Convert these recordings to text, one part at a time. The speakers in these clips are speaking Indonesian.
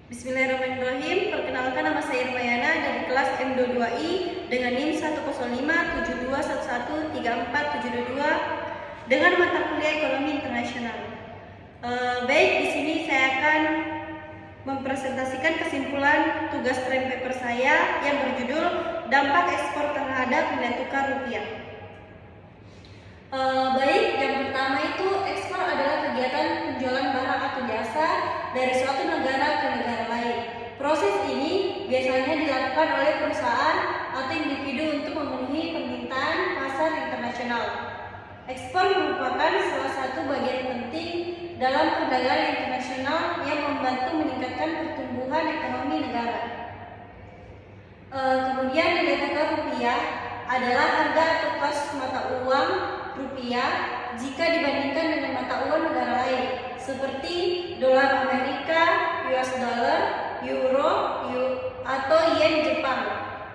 Bismillahirrahmanirrahim. Perkenalkan, nama saya Irmayana dari kelas M22I dengan NIM 10572113472 dengan mata kuliah Ekonomi Internasional. Baik, di sini saya akan mempresentasikan kesimpulan tugas term paper saya yang berjudul Dampak Ekspor Terhadap Nilai Tukar Rupiah. Baik, yang pertama itu ekspor adalah kegiatan penjualan barang atau jasa dari suatu negara ke negara lain. Proses ini biasanya dilakukan oleh perusahaan atau individu untuk memenuhi permintaan pasar internasional. Ekspor merupakan salah satu bagian penting dalam perdagangan internasional yang membantu meningkatkan pertumbuhan ekonomi negara. Kemudian nilai tukar rupiah adalah harga atau kurs mata uang rupiah jika dibandingkan dengan mata uang negara lain seperti dolar Amerika, US dollar, euro, atau yen Jepang.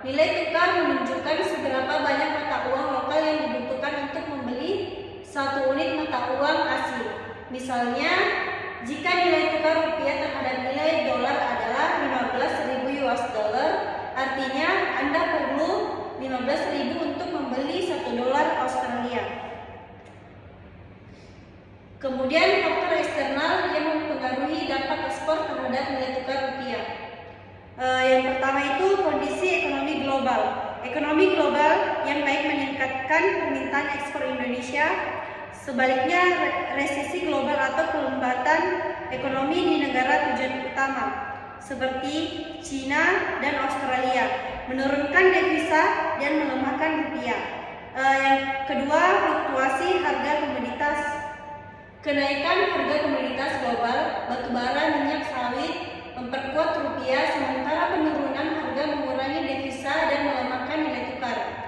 Nilai tukar menunjukkan seberapa banyak mata uang lokal yang dibutuhkan untuk membeli satu unit mata uang asing. Misalnya, jika nilai tukar rupiah terhadap nilai dolar adalah 15.000 US dollar, artinya Anda perlu 15.000 untuk membeli 1 dolar Australia. Kemudian faktor eksternal yang mempengaruhi dampak ekspor terhadap nilai tukar rupiah. Yang pertama itu kondisi ekonomi global. Ekonomi global yang baik meningkatkan permintaan ekspor Indonesia. Sebaliknya, resesi global atau pelembatan ekonomi di negara tujuan utama seperti China dan Australia menurunkan devisa dan melemahkan rupiah. Yang kedua, fluktuasi harga komoditas. Kenaikan harga komoditas global, batubara, minyak sawit memperkuat rupiah, sementara penurunan harga mengurangi devisa dan melemahkan nilai tukar.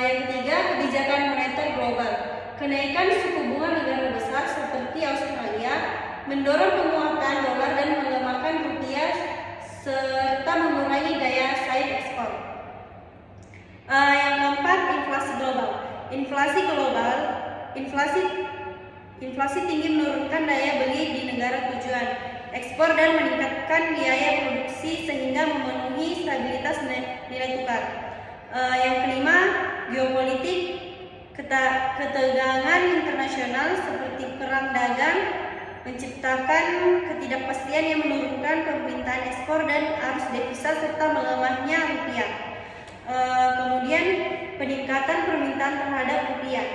Yang ketiga, kebijakan moneter global. Kenaikan suku bunga negara besar seperti Australia mendorong penguatan dolar dan melemahkan rupiah serta mengurangi daya saing ekspor. Yang keempat, inflasi global. Inflasi tinggi menurunkan daya beli di negara tujuan ekspor dan meningkatkan biaya produksi sehingga memenuhi stabilitas nilai tukar. Yang kelima, geopolitik. Ketegangan internasional seperti perang dagang menciptakan ketidakpastian yang menurunkan permintaan ekspor dan arus devisa serta melemahnya rupiah. Kemudian peningkatan permintaan terhadap rupiah.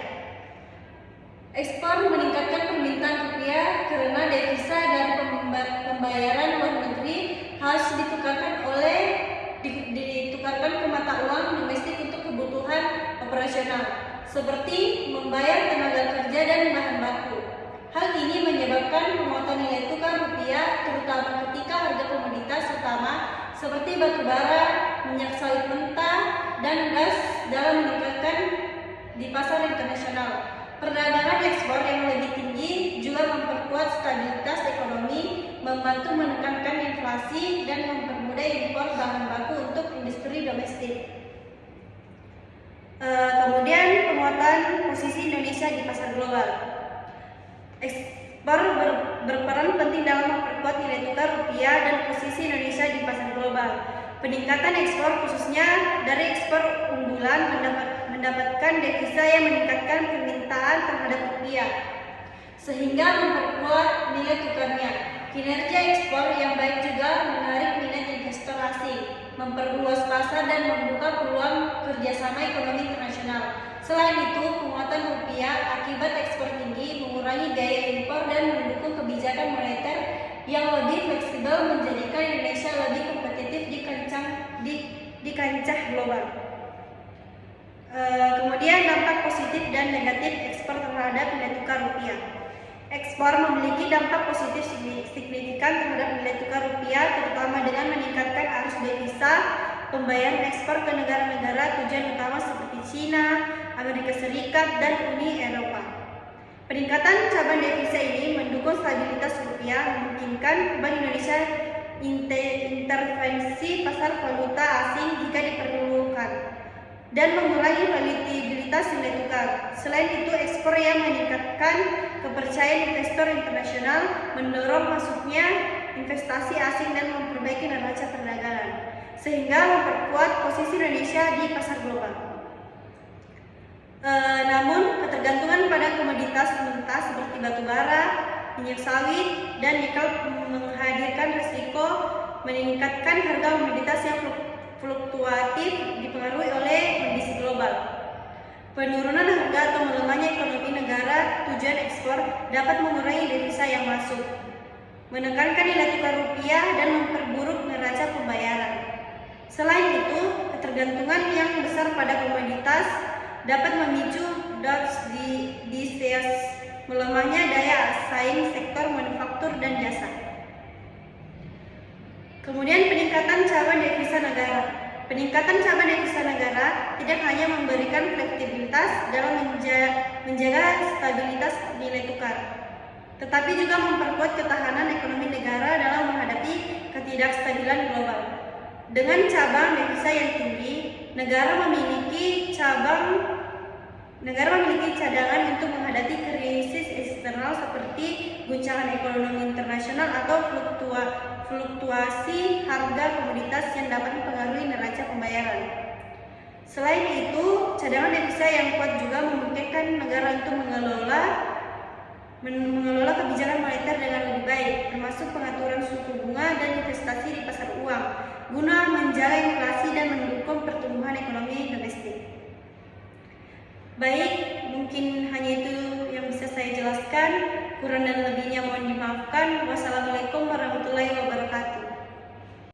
Ekspor meningkatkan permintaan rupiah karena devisa dari pembayaran luar negeri harus ditukarkan ke mata uang domestik untuk kebutuhan operasional, seperti membayar tenaga kerja dan bahan baku. Hal ini menyebabkan penguatan nilai tukar rupiah, terutama ketika harga komoditas utama seperti batubara, minyak sawit mentah, dan gas dalam meningkatkan di pasar internasional. Perdagangan ekspor yang lebih tinggi juga memperkuat stabilitas ekonomi, membantu menekankan inflasi, dan mempermudah impor bahan baku untuk industri domestik. Kemudian penguatan posisi Indonesia di pasar global. Ekspor berperan penting dalam memperkuat nilai tukar rupiah dan posisi Indonesia di pasar global. Peningkatan ekspor khususnya dari ekspor unggulan mendapatkan devisa yang meningkatkan permintaan terhadap rupiah sehingga memperkuat nilai tukarnya. Kinerja ekspor yang baik juga menarik minat investor asing, memperluas pasar dan membuka peluang kerjasama ekonomi internasional. Selain itu, penguatan rupiah akibat ekspor tinggi mengurangi gaya impor dan mendukung kebijakan moneter yang lebih fleksibel, menjadikan Indonesia lebih kompetitif di kancah global. Kemudian dampak positif dan negatif ekspor terhadap nilai tukar rupiah. Ekspor memiliki dampak positif signifikan terhadap nilai tukar rupiah, terutama dengan meningkatkan arus devisa pembayaran ekspor ke negara-negara tujuan utama seperti China, Amerika Serikat, dan Uni Eropa. Peningkatan cabang devisa ini mendukung stabilitas rupiah, memungkinkan Bank Indonesia intervensi pasar valuta asing jika diperlukan, dan mengurangi volatilitas nilai tukar. Selain itu, ekspor yang meningkatkan kepercayaan investor internasional, mendorong masuknya investasi asing dan memperbaiki neraca perdagangan, sehingga memperkuat posisi Indonesia di pasar global. Namun, ketergantungan pada komoditas mentah seperti batu bara, minyak sawit, dan nikel menghadirkan risiko meningkatkan harga komoditas yang fluktuatif dipengaruhi oleh kondisi global. Penurunan harga atau melemahnya ekonomi negara tujuan ekspor dapat mengurangi devisa yang masuk, menekankan nilai tukar rupiah, dan memperburuk neraca pembayaran. Selain itu, ketergantungan yang besar pada komoditas dapat memicu melemahnya daya saing sektor manufaktur dan jasa. Kemudian peningkatan cabang devisa negara. Peningkatan cabang devisa negara tidak hanya memberikan fleksibilitas dalam menjaga stabilitas nilai tukar, tetapi juga memperkuat ketahanan ekonomi negara dalam menghadapi ketidakstabilan global. Dengan cabang devisa yang tinggi, negara memiliki cadangan untuk menghadapi krisis eksternal seperti guncangan ekonomi internasional atau fluktuasi harga komoditas yang dapat mempengaruhi neraca pembayaran. Selain itu, cadangan devisa yang kuat juga memungkinkan negara untuk mengelola kebijakan moneter dengan lebih baik, termasuk pengaturan suku bunga dan investasi di pasar uang, guna menjaga inflasi dan mendukung pertumbuhan ekonomi domestik. Baik, mungkin hanya itu yang bisa saya jelaskan. Kurang dan lebihnya mohon dimaafkan. Wassalamualaikum warahmatullahi wabarakatuh.